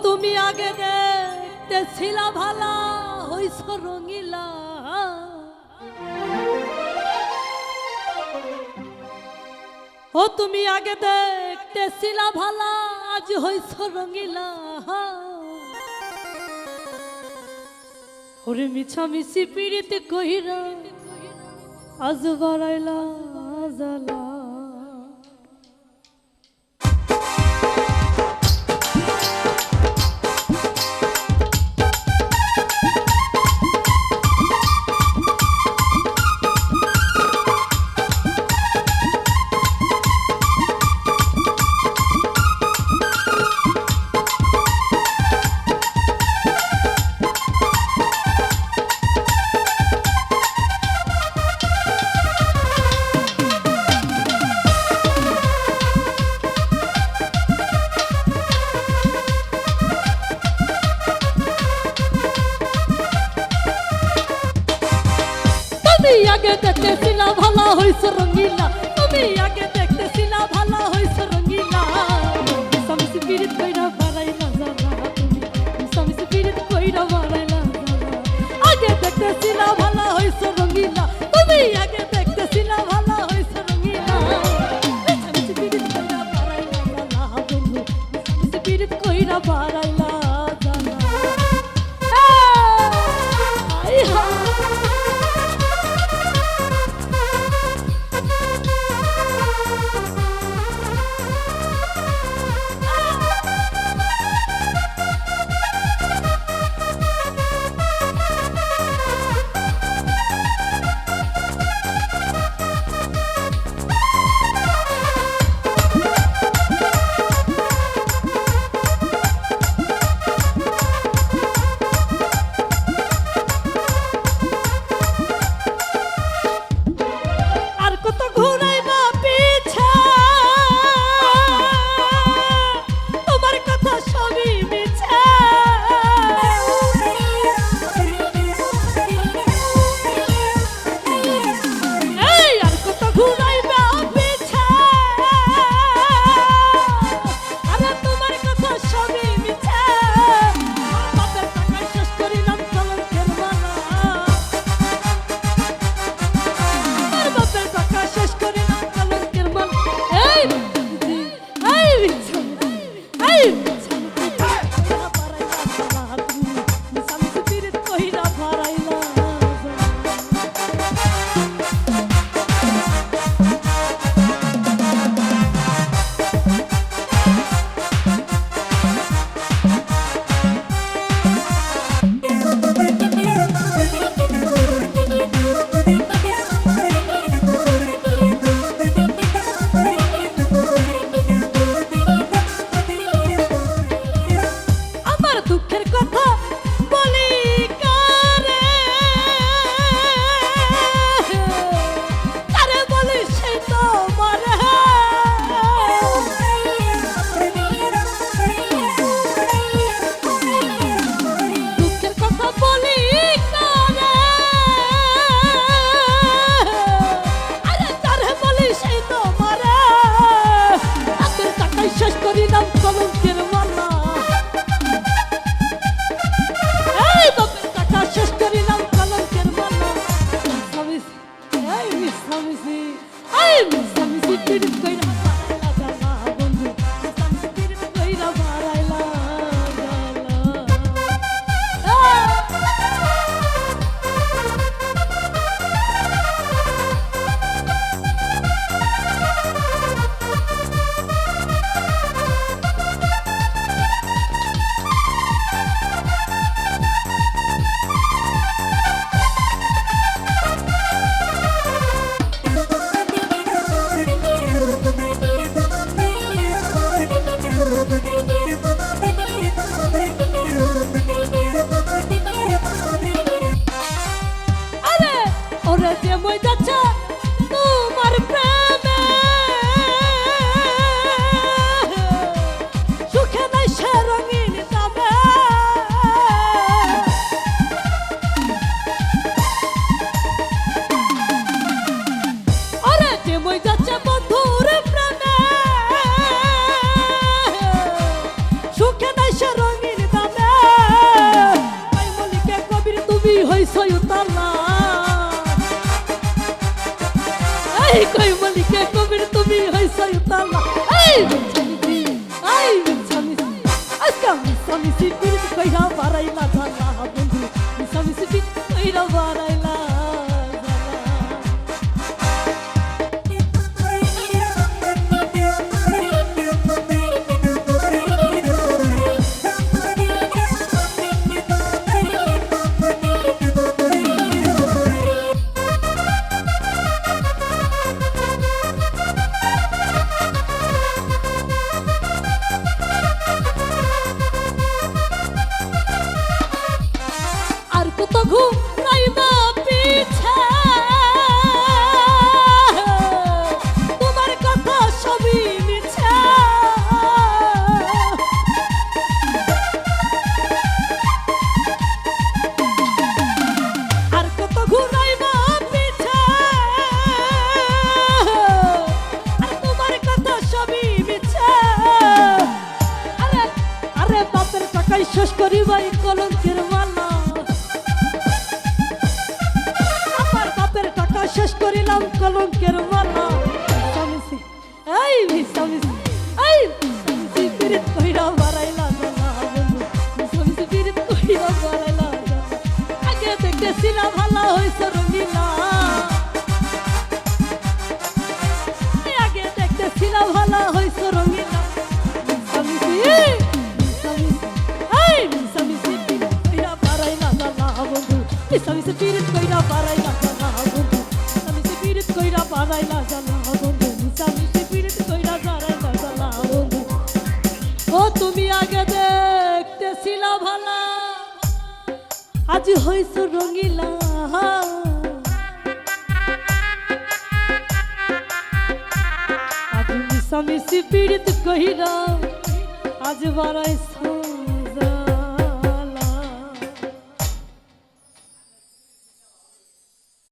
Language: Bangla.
তুমি আগে দেখতেছিলা ভালা হইছ রঙিলা, ও তুমি আগে দেখতেছিলা ভালা আজ হইছ রঙিলা। ওরে মিছা মিছি পিড়িতে কইরা আজ বাড়াইলা জ্বালা। তুমি আগে দেখতেছিলা ভালা হইছ রঙিলা, তুমি আগে দেখতেছিলা ভালা হইছ রঙিলা। মিছামিছি পিড়িত কইরা বাড়াইলা জ্বালা, তুমি মিছামিছি পিড়িত কইরা বাড়াইলা জ্বালা। আগে দেখতেছিলা ভালা হইছ রঙিলা, তুমি আগে দেখতেছিলা ভালা হইছ রঙিলা। মিছামিছি পিড়িত কইরা বাড়াইলা জ্বালা, বন্ধু মিছামিছি পিড়িত কইরা বাড়াইলা জ্বালা। আই হা ছয়তলা এই মিছামিছি আজকে মিছামিছি পিরিত কইরা বাড়াইলা জ্বালা বন্ধু মিছামিছি পিরিত কইরা বাড়াইলা কত ঘুরাইবা পিছে তোমার কথা সবই মিছে আর কত ঘুরাইবা পিছে আর তোমার কথা সবই মিছে আরে আরে বাপের টাকাই শেষ করিবাই কলঙ্কের মালা শেষ করিলাম কলঙ্কের মালা মিছামিছি এই মিছামিছি পিরিত কইরা বাড়াইলা জ্বালা বন্ধু মিছামিছি পিরিত কইরা বাড়াইলা আগে দেখতেছিলাম ভালো হইছে রঙিলা আগে দেখতেছিলাম ভালো হইছে রঙিলা মিছামিছি পিরিত কইরা বাড়াইলা জ্বালা বন্ধু মিছামিছি পিরিত কইরা বাড়াইলা জ্বালা বন্ধু কইরা বাড়াইলা জ্বালা বন্ধু মিছামিছি পিরিত কইরা বাড়াইলা জ্বালা বন্ধু ও তুমি আগে দেখতেছিলা ভালা আজ হইছ রঙিলা আজ মিছামিছি পিরিত কইরা আজ বাড়াইছ